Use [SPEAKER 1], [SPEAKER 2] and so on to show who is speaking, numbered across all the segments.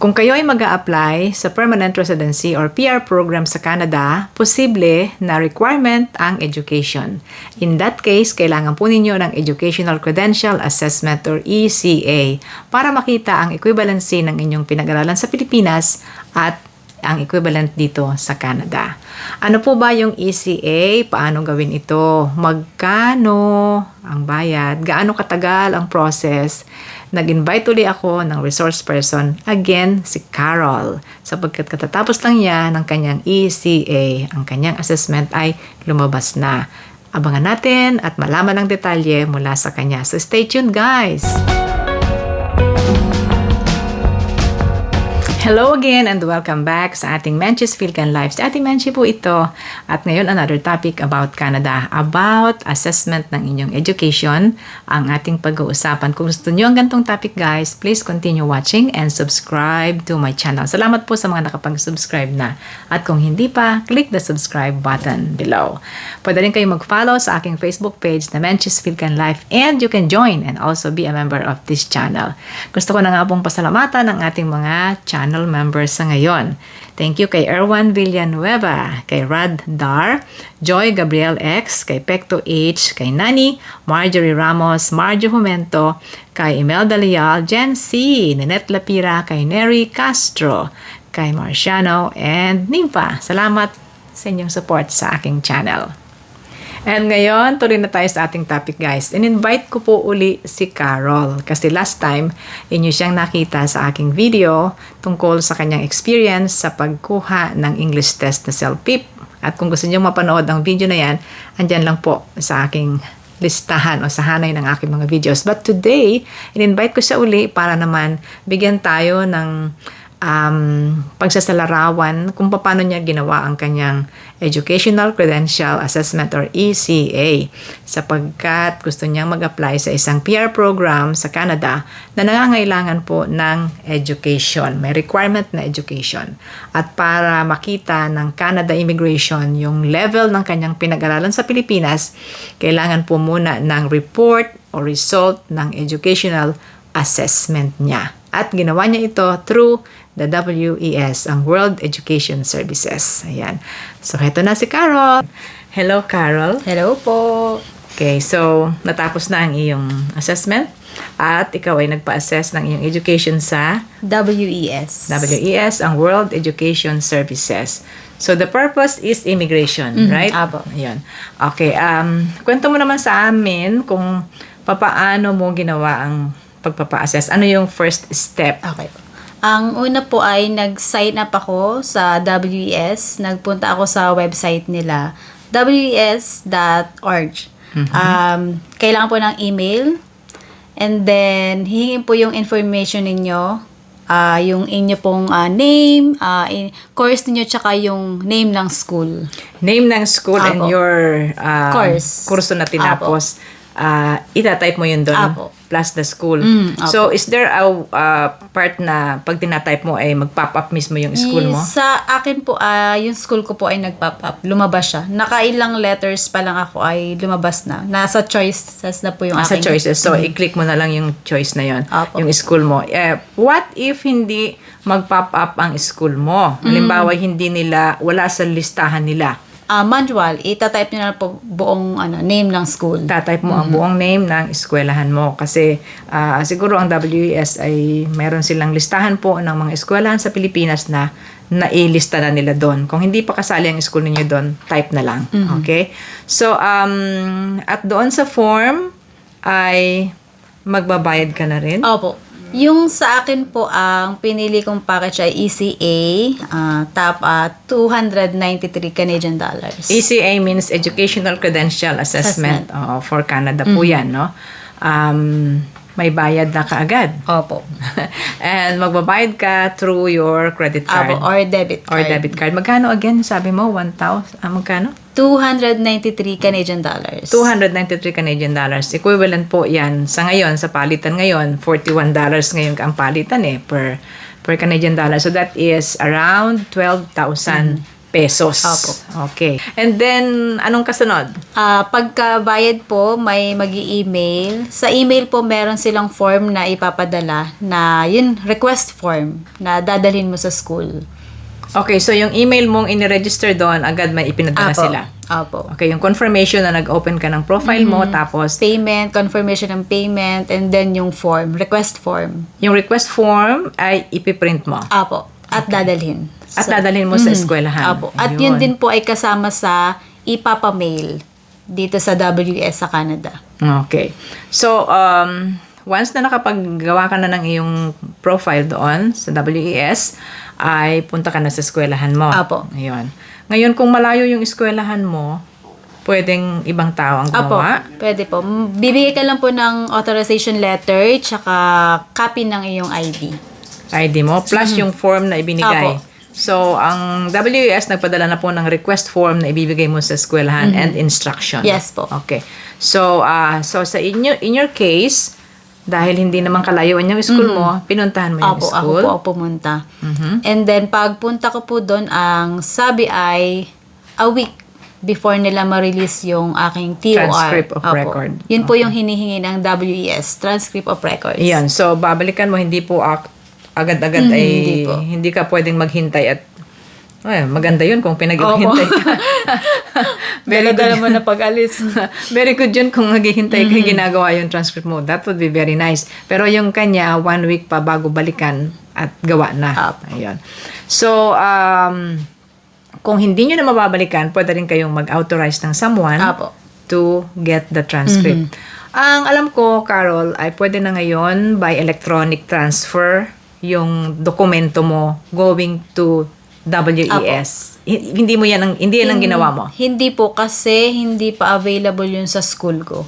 [SPEAKER 1] Kung kayo ay mag-a-apply sa Permanent Residency or PR program sa Canada, posible na requirement ang education. In that case, kailangan po ninyo ng Educational Credential Assessment or ECA para makita ang equivalency ng inyong pinag-aralan sa Pilipinas at ang equivalent dito sa Canada. Ano po ba yung ECA? Paano gawin ito? Magkano ang bayad? Gaano katagal ang process? Nag-invite uli ako ng resource person, again, si Carol. Sapagkat katatapos lang niya ng kanyang ECA, ang kanyang assessment ay lumabas na. Abangan natin at malaman ang detalye mula sa kanya. So stay tuned, guys! Hello again and welcome back sa ating Menchie's Philcan Live. Si Ate Menchie po ito. At ngayon another topic about Canada. About assessment ng inyong education. Ang ating pag-uusapan. Kung gusto nyo ang gantong topic guys, please continue watching and subscribe to my channel. Salamat po sa mga nakapag-subscribe na. At kung hindi pa, click the subscribe button below. Pwede rin kayo mag-follow sa aking Facebook page na Menchie's Philcan Live and you can join and also be a member of this channel. Gusto ko na nga pong pasalamatan ang ating mga channel members sa ngayon. Thank you kay Erwan Villanueva, kay Rad Dar, Joy Gabriel X, kay Pecto H, kay Nani, Marjorie Ramos, Marjo Jumento, kay Imelda Leal, Jen C, Ninette Lapira, kay Neri Castro, kay Marciano, and Nympha. Salamat sa inyong support sa aking channel. And ngayon, tuloy na tayo sa ating topic guys. In-invite ko po uli si Carol kasi last time, inyo siyang nakita sa aking video tungkol sa kanyang experience sa pagkuha ng English test na CELPIP. At kung gusto niyo mapanood ang video na yan, andyan lang po sa aking listahan o sa hanay ng aking mga videos. But today, in-invite ko siya uli para naman bigyan tayo ng pagsasalarawan kung paano niya ginawa ang kanyang Educational Credential Assessment or ECA sapagkat gusto niyang mag-apply sa isang PR program sa Canada na nangangailangan po ng education. May requirement na education. At para makita ng Canada Immigration yung level ng kanyang pinag-aralan sa Pilipinas, kailangan po muna ng report o result ng educational assessment niya. At ginawa niya ito through the WES, ang World Education Services. Ayan. So, heto na si Carol. Hello, Carol.
[SPEAKER 2] Hello po.
[SPEAKER 1] Okay, so, natapos na ang iyong assessment at ikaw ay nagpa-assess ng iyong education sa
[SPEAKER 2] WES.
[SPEAKER 1] WES, ang World Education Services. So, the purpose is immigration, right?
[SPEAKER 2] Apo.
[SPEAKER 1] Ayan. Okay, kwento mo naman sa amin kung papaano mo ginawa ang pagpapa-assess. Ano yung first step?
[SPEAKER 2] Okay. Ang una po ay nag-sign up ako sa WES. Nagpunta ako sa website nila, wes.org. Kailangan po ng email. And then, hihingin po yung information ninyo. Yung inyo pong name, course ninyo, tsaka yung name ng school.
[SPEAKER 1] Name ng school
[SPEAKER 2] Apo.
[SPEAKER 1] and your
[SPEAKER 2] Course.
[SPEAKER 1] kurso na tinapos. Itatype mo yun doon.
[SPEAKER 2] Apo.
[SPEAKER 1] Plus the school. So, is there a part na pag tinatype mo ay mag-pop up mismo yung school mo?
[SPEAKER 2] Sa akin po, yung school ko po ay nag-pop up. Lumabas siya. Nakailang letters pa lang ako ay lumabas na. Nasa choices na po yung
[SPEAKER 1] Sa
[SPEAKER 2] aking.
[SPEAKER 1] choices. So, i-click mo na lang yung choice na yon,
[SPEAKER 2] Apo.
[SPEAKER 1] yung school mo. What if hindi mag-pop up ang school mo? Halimbawa, wala sa listahan nila.
[SPEAKER 2] Manual, itatype nyo na po buong name ng school.
[SPEAKER 1] Tatype mo ang buong name ng eskwelahan mo. Kasi siguro ang WES ay meron silang listahan po ng mga eskwelahan sa Pilipinas na nailista na nila doon. Kung hindi pa kasali ang school ninyo doon, type na lang. Okay? So, at doon sa form ay magbabayad ka na rin?
[SPEAKER 2] Opo. Yung sa akin po, ang pinili kong package ay ECA, top 293 Canadian dollars.
[SPEAKER 1] ECA means Educational Credential Assessment. Oo, for Canada po yan, no? May bayad na kaagad.
[SPEAKER 2] Opo.
[SPEAKER 1] And magbabayad ka through your credit card.
[SPEAKER 2] Opo, or debit
[SPEAKER 1] Or
[SPEAKER 2] card.
[SPEAKER 1] debit card. Magkano again? Sabi mo, 1,000? Magkano?
[SPEAKER 2] 293 Canadian dollars.
[SPEAKER 1] 293 Canadian dollars. Equivalent po yan sa ngayon, sa palitan ngayon, $41 ngayon ang palitan per Canadian dollar. So that is around 12,000 pesos.
[SPEAKER 2] Opo.
[SPEAKER 1] Okay. And then, anong kasunod?
[SPEAKER 2] Pagkabayad po, may mag-i-email. Sa email po, meron silang form na ipapadala na yun, request form na dadalhin mo sa school.
[SPEAKER 1] Okay, so yung email mong iniregister doon, agad may ipinadala sila.
[SPEAKER 2] Apo.
[SPEAKER 1] Okay, yung confirmation na nag-open ka ng profile mo, tapos
[SPEAKER 2] Payment, confirmation ng payment, and then yung form, request form.
[SPEAKER 1] yung request form ay ipiprint mo.
[SPEAKER 2] Apo. At dadalhin.
[SPEAKER 1] At dadalhin mo sa eskwelahan.
[SPEAKER 2] Apo. At yun din po ay kasama sa ipapamail dito sa WS sa Canada.
[SPEAKER 1] Okay. So, once na nakapaggawa ka na ng iyong profile doon sa WES, ay punta ka na sa eskwelahan mo.
[SPEAKER 2] Apo.
[SPEAKER 1] Ayun. Ngayon, kung malayo yung eskwelahan mo, pwedeng ibang tao ang
[SPEAKER 2] Apo,
[SPEAKER 1] gumawa.
[SPEAKER 2] pwede po. Bibigay ka lang po ng authorization letter tsaka copy ng iyong ID.
[SPEAKER 1] ID mo, plus yung form na ibinigay.
[SPEAKER 2] Apo.
[SPEAKER 1] So, ang WES nagpadala na po ng request form na ibibigay mo sa eskwelahan and instruction.
[SPEAKER 2] Yes po.
[SPEAKER 1] Okay. So, sa in your case, dahil hindi naman kalayuan yung school mo, pinuntahan mo yung
[SPEAKER 2] Ako
[SPEAKER 1] school.
[SPEAKER 2] po ako pumunta. And then, pagpunta ko po doon, ang sabi ay a week before nila ma-release yung aking TOR.
[SPEAKER 1] Transcript of record.
[SPEAKER 2] Yun po yung hinihingi ng WES, transcript of records.
[SPEAKER 1] Yan. So, babalikan mo, hindi po agad-agad ay
[SPEAKER 2] hindi po.
[SPEAKER 1] hindi ka pwedeng maghintay at maganda yun kung pinag-hintay ka. Very
[SPEAKER 2] Dala-dala
[SPEAKER 1] good.
[SPEAKER 2] mo na pag-alis.
[SPEAKER 1] Very good yun kung naghihintay ka ginagawa yung transcript mo. That would be very nice. Pero yung kanya, 1 week pa bago balikan at gawa na.
[SPEAKER 2] Apo.
[SPEAKER 1] Ayun. So, kung hindi nyo na mababalikan, pwede rin kayong mag-authorize ng someone
[SPEAKER 2] Apo.
[SPEAKER 1] to get the transcript. Ang alam ko, Carol, ay pwede na ngayon by electronic transfer yung dokumento mo going to WES. Hindi yan ang ginawa mo.
[SPEAKER 2] Hindi po kasi hindi pa available yun sa school ko.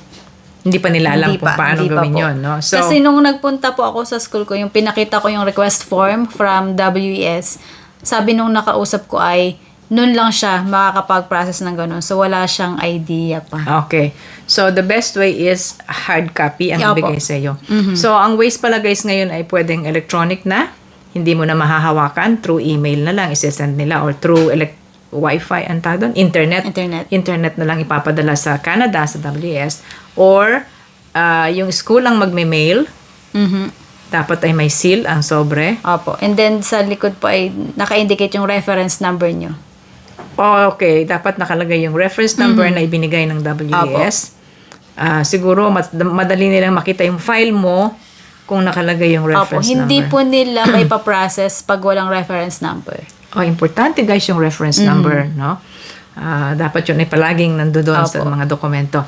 [SPEAKER 1] Hindi pa nila alam
[SPEAKER 2] Hindi
[SPEAKER 1] kung
[SPEAKER 2] pa,
[SPEAKER 1] paano
[SPEAKER 2] hindi pa
[SPEAKER 1] gawin
[SPEAKER 2] po.
[SPEAKER 1] yun, no? So,
[SPEAKER 2] Kasi nung nagpunta po ako sa school ko, yung pinakita ko yung request form from WES, sabi nung nakausap ko ay, noon lang siya makakapag-process ng ganun. So, wala siyang idea pa.
[SPEAKER 1] okay. So, the best way is hard copy ang
[SPEAKER 2] Opo.
[SPEAKER 1] ibigay sa iyo. So, ang ways pala guys ngayon ay pwedeng electronic na. Hindi mo na mahahawakan. Through email na lang isesend nila or through Wi-Fi, internet. Internet na lang ipapadala sa Canada, sa WS. Or, yung school lang magme-mail. Dapat ay may seal ang sobre.
[SPEAKER 2] Opo. And then, sa likod po ay naka-indicate yung reference number nyo.
[SPEAKER 1] Okay. Dapat nakalagay yung reference number na ibinigay ng WS. Siguro, madali nilang makita yung file mo kung nakalagay yung
[SPEAKER 2] Opo.
[SPEAKER 1] reference
[SPEAKER 2] Hindi
[SPEAKER 1] number.
[SPEAKER 2] po nila may pa-process pag walang reference number.
[SPEAKER 1] Importante guys yung reference number, no? Dapat yun ay palaging nandoon sa
[SPEAKER 2] Opo.
[SPEAKER 1] mga dokumento.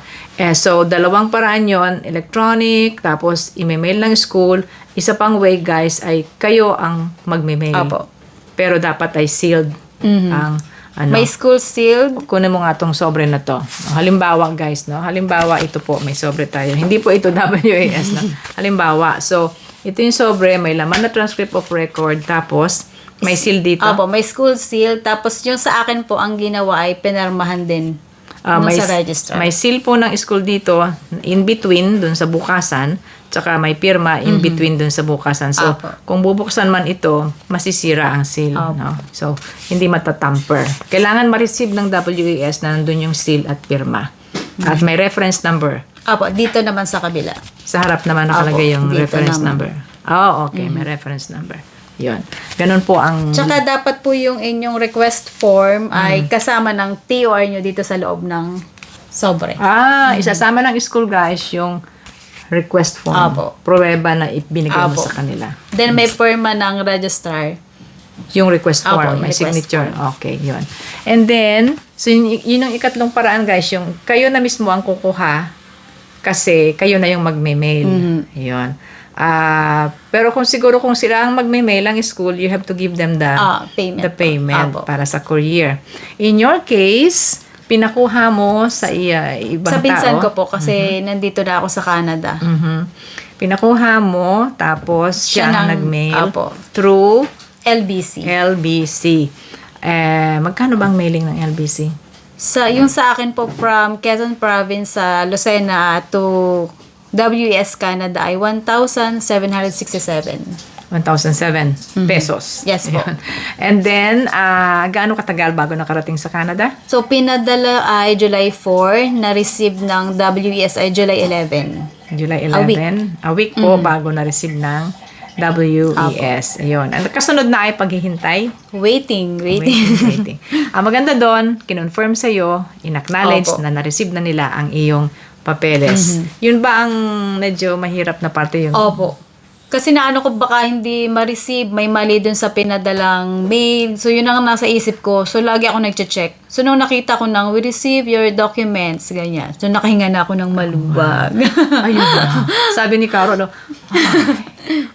[SPEAKER 1] So, dalawang paraan yon, electronic, tapos i-mail ng school. Isa pang way, guys, ay kayo ang magme-mail.
[SPEAKER 2] Opo.
[SPEAKER 1] Pero dapat ay sealed ang
[SPEAKER 2] May school sealed.
[SPEAKER 1] kunin mo nga tong sobre na to. Halimbawa, guys, no? Halimbawa, ito po, may sobre tayo. Hindi po ito WAS, no? Halimbawa, so, ito yung sobre, may laman na transcript of record, tapos, may seal dito.
[SPEAKER 2] Opo, may school seal. Tapos yung sa akin po, ang ginawa ay pinarmahan din nung
[SPEAKER 1] may,
[SPEAKER 2] sa registrar.
[SPEAKER 1] may seal po ng school dito, in between, dun sa bukasan, tsaka may pirma in between dun sa bukasan. So,
[SPEAKER 2] Opo.
[SPEAKER 1] kung bubuksan man ito, masisira ang seal. No? So, hindi matatamper. Kailangan ma-receive ng WES na nandun yung seal at pirma. At may reference number.
[SPEAKER 2] Opo, dito naman sa kabila.
[SPEAKER 1] Sa harap naman nakalagay
[SPEAKER 2] Opo,
[SPEAKER 1] yung
[SPEAKER 2] dito
[SPEAKER 1] reference
[SPEAKER 2] naman.
[SPEAKER 1] number. Okay. May reference number. Yun. Ganun po ang...
[SPEAKER 2] Tsaka dapat po yung inyong request form ay kasama ng TOR nyo dito sa loob ng sobre.
[SPEAKER 1] Isasama ng school guys yung request form.
[SPEAKER 2] Apo.
[SPEAKER 1] Pruweba na ibinigay mo
[SPEAKER 2] Apo.
[SPEAKER 1] sa kanila.
[SPEAKER 2] Then may perma ng registrar.
[SPEAKER 1] Yung request
[SPEAKER 2] Apo,
[SPEAKER 1] form,
[SPEAKER 2] yung
[SPEAKER 1] may
[SPEAKER 2] request
[SPEAKER 1] signature. Okay, yun. And then, so yun ang ikatlong paraan guys, yung kayo na mismo ang kukuha kasi kayo na yung magme-mail. Yun. Pero kung sila ang magme-mail ang school, you have to give them the
[SPEAKER 2] Payment.
[SPEAKER 1] the payment
[SPEAKER 2] Apo.
[SPEAKER 1] para sa courier. In your case, pinakuha mo sa ibang
[SPEAKER 2] Sa pinsan
[SPEAKER 1] tao.
[SPEAKER 2] ko po kasi nandito na ako sa Canada.
[SPEAKER 1] Pinakuha mo, tapos siya ang nag-mail
[SPEAKER 2] Apo.
[SPEAKER 1] through
[SPEAKER 2] LBC.
[SPEAKER 1] LBC. Magkano bang mailing ng LBC?
[SPEAKER 2] Yung sa akin po from Quezon Province sa Lucena to WS Canada ay 1,767.
[SPEAKER 1] 1,007 pesos.
[SPEAKER 2] Yes po.
[SPEAKER 1] Ayun. And then, gaano katagal bago nakarating sa Canada?
[SPEAKER 2] So, pinadala ay July 4, na-receive ng WES ay July 11.
[SPEAKER 1] July
[SPEAKER 2] A week.
[SPEAKER 1] 11. A week po bago na-receive ng WES. Ayun. Ang kasunod na ay paghihintay.
[SPEAKER 2] Waiting.
[SPEAKER 1] Waiting. Ang maganda doon, kinonfirm sa'yo, in-acknowledge
[SPEAKER 2] Opo.
[SPEAKER 1] na na-receive na nila ang iyong papeles. Yun ba ang medyo mahirap na parte yung...
[SPEAKER 2] Opo. Kasi naano ko baka hindi ma-receive, may mali dun sa pinadalang mail. So, yun ang nasa isip ko. So, lagi ako nag-check. So, nung nakita ko nang, we receive your documents, ganyan. So, nakahinga na ako ng maluwag.
[SPEAKER 1] Ayun na. Sabi ni Carol,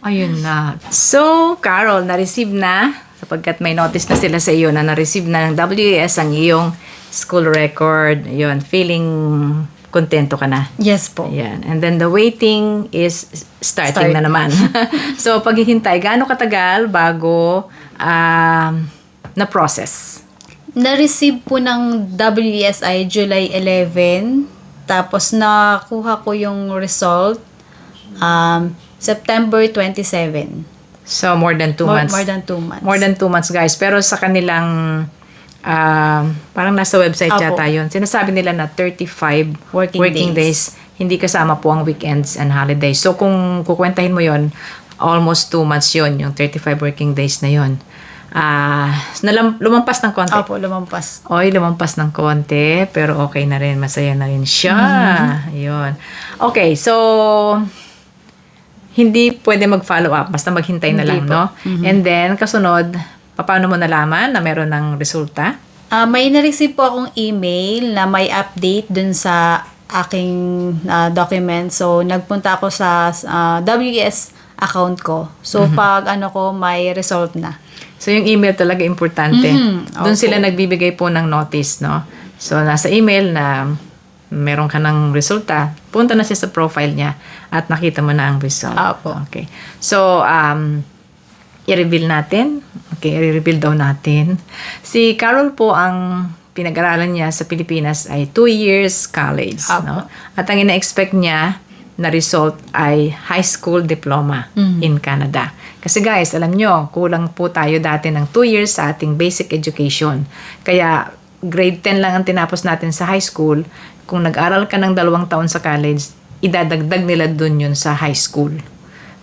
[SPEAKER 1] ayun na. So, Carol, na-receive na, sapagkat may notice na sila sa iyo na na-receive na ng WES ang iyong school record. Ayun, feeling kontento ka na.
[SPEAKER 2] Yes po.
[SPEAKER 1] Ayan. And then the waiting is starting na naman. So, paghihintay, gaano katagal bago na-process?
[SPEAKER 2] Na-receive po ng WES ay July 11. Tapos, nakuha ko yung result September 27.
[SPEAKER 1] So, more than 2 months.
[SPEAKER 2] More than 2 months.
[SPEAKER 1] More than 2 months, guys. Pero sa kanilang, parang nasa website
[SPEAKER 2] Opo.
[SPEAKER 1] yata yun, sinasabi nila na 35
[SPEAKER 2] Working
[SPEAKER 1] days. Hindi kasama po ang weekends and holidays. So, kung kukwentahin mo yon, almost 2 months yon, yung 35 working days na yon. Lumampas ng konti.
[SPEAKER 2] Opo, lumampas.
[SPEAKER 1] Oy, lumampas ng konti, pero okay na rin. Masaya na rin siya. Ayun. Okay, so, hindi pwede mag-follow up. Basta maghintay na lang,
[SPEAKER 2] Hindi po.
[SPEAKER 1] no? And then, kasunod, paano mo nalaman na meron ng resulta?
[SPEAKER 2] May na-receive po akong email na may update dun sa aking document. So, nagpunta ako sa WES account ko. So, pag may result na.
[SPEAKER 1] So, yung email talaga importante. Doon
[SPEAKER 2] Opo.
[SPEAKER 1] sila nagbibigay po ng notice, no? So, nasa email na meron ka ng resulta, punta na siya sa profile niya at nakita mo na ang result.
[SPEAKER 2] Opo.
[SPEAKER 1] Okay. So, i-reveal natin. Okay, i-reveal daw natin. Si Carol po, ang pinag-aralan niya sa Pilipinas ay 2 years college.
[SPEAKER 2] Opo.
[SPEAKER 1] No? At ang ina-expect niya na result ay high school diploma in Canada. Kasi guys, alam nyo, kulang po tayo dati ng 2 years sa ating basic education. Kaya grade 10 lang ang tinapos natin sa high school. Kung nag-aral ka ng 2 taon sa college, idadagdag nila dun yun sa high school.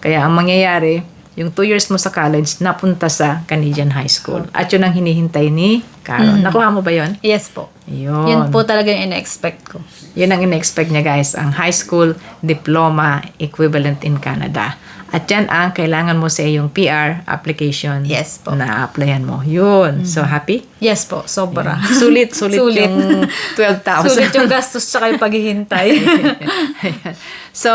[SPEAKER 1] Kaya ang mangyayari, yung 2 years mo sa college, napunta sa Canadian High School. At yun ang hinihintay ni Carol. Nakuha mo ba yun?
[SPEAKER 2] Yes po.
[SPEAKER 1] Yun.
[SPEAKER 2] Yun po talaga yung ina-expect ko.
[SPEAKER 1] Yun ang ina-expect niya, guys. Ang high school diploma equivalent in Canada. At yan ang kailangan mo sa iyong PR application
[SPEAKER 2] Yes po.
[SPEAKER 1] na applyan mo. Yun. So, happy?
[SPEAKER 2] Yes po, sobra.
[SPEAKER 1] Sulit
[SPEAKER 2] Sulit.
[SPEAKER 1] yung 12,000.
[SPEAKER 2] Sulit yung gastos tsaka yung paghihintay.
[SPEAKER 1] Ayan. So,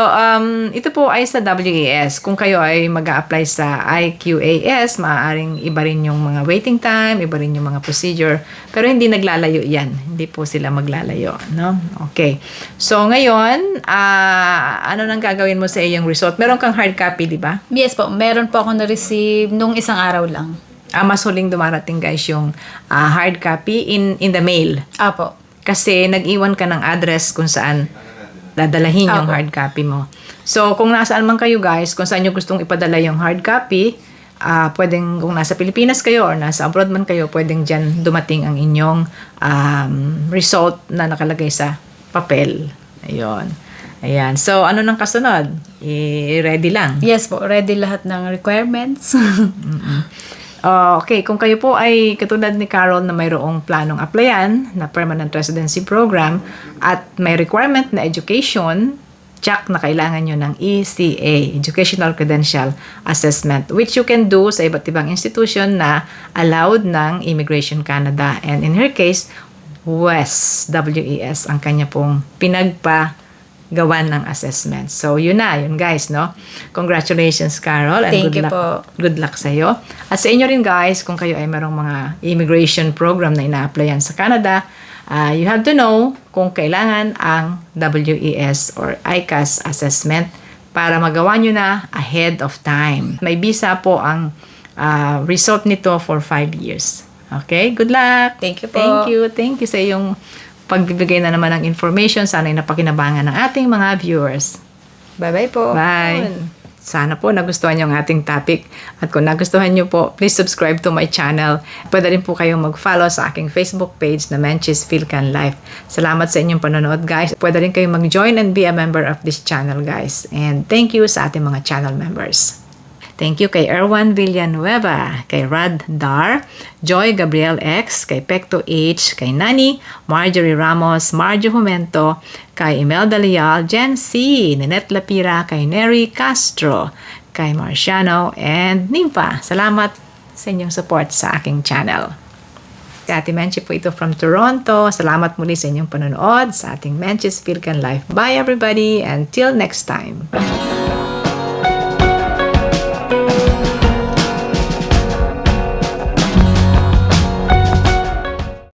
[SPEAKER 1] ito po ay sa WES. Kung kayo ay mag-a-apply sa IQAS, maaaring iba rin yung mga waiting time, iba rin yung mga procedure. Pero hindi naglalayo yan. Hindi po sila maglalayo. No? Okay. So, ngayon, ano nang gagawin mo sa iyong result? Meron kang hard copy, di ba?
[SPEAKER 2] Yes po, meron po ako na-receive nung isang araw lang.
[SPEAKER 1] Mas huling dumarating, guys, yung hard copy in the mail.
[SPEAKER 2] Apo.
[SPEAKER 1] Kasi nag-iwan ka ng address kung saan dadalahin yung
[SPEAKER 2] Opo.
[SPEAKER 1] hard copy mo. So, kung nasaan man kayo, guys, kung saan nyo gustong ipadala yung hard copy, pwedeng kung nasa Pilipinas kayo or nasa abroad man kayo, pwedeng dyan dumating ang inyong result na nakalagay sa papel. Ayun. Ayan. So, ano nang kasunod? I-ready lang.
[SPEAKER 2] Yes po, ready lahat ng requirements.
[SPEAKER 1] Okay, kung kayo po ay katulad ni Carol na mayroong planong applyan na permanent residency program at may requirement na education, check na kailangan nyo ng ECA, Educational Credential Assessment, which you can do sa iba't ibang institution na allowed ng Immigration Canada. And in her case, WES ang kanya pong pinagpagawan ng assessment. So, yun guys, no? Congratulations, Carol, and
[SPEAKER 2] Thank
[SPEAKER 1] good
[SPEAKER 2] you
[SPEAKER 1] luck.
[SPEAKER 2] po.
[SPEAKER 1] Good luck sa iyo. At sa inyo rin, guys, kung kayo ay merong mga immigration program na ina-applyan sa Canada, you have to know kung kailangan ang WES or ICAS assessment para magawa nyo na ahead of time. May visa po ang result nito for 5 years. Okay? Good luck!
[SPEAKER 2] Thank you po.
[SPEAKER 1] Thank you. Thank you sa iyong pagbibigay na naman ng information. Sana ay napakinabangan ng ating mga viewers.
[SPEAKER 2] Bye-bye po.
[SPEAKER 1] Bye! Sana po nagustuhan niyo ang ating topic. At kung nagustuhan niyo po, please subscribe to my channel. Pwede rin po kayong mag-follow sa aking Facebook page na Menchie's Philcan Life. Salamat sa inyong panonood, guys. Pwede rin kayong mag-join and be a member of this channel, guys. And thank you sa ating mga channel members. Thank you kay Erwan Villanueva, kay Rad Dar, Joy Gabriel X, kay Pecto H, kay Nani, Marjorie Ramos, Marjo Jumento, kay Imelda Leal, Jen C, Ninette Lapira, kay Neri Castro, kay Marciano, and Nympha. Salamat sa inyong support sa aking channel. Si Ate Menchie po ito from Toronto. Salamat muli sa inyong panonood sa ating Menchie's Philcan Life. Bye everybody, and till next time.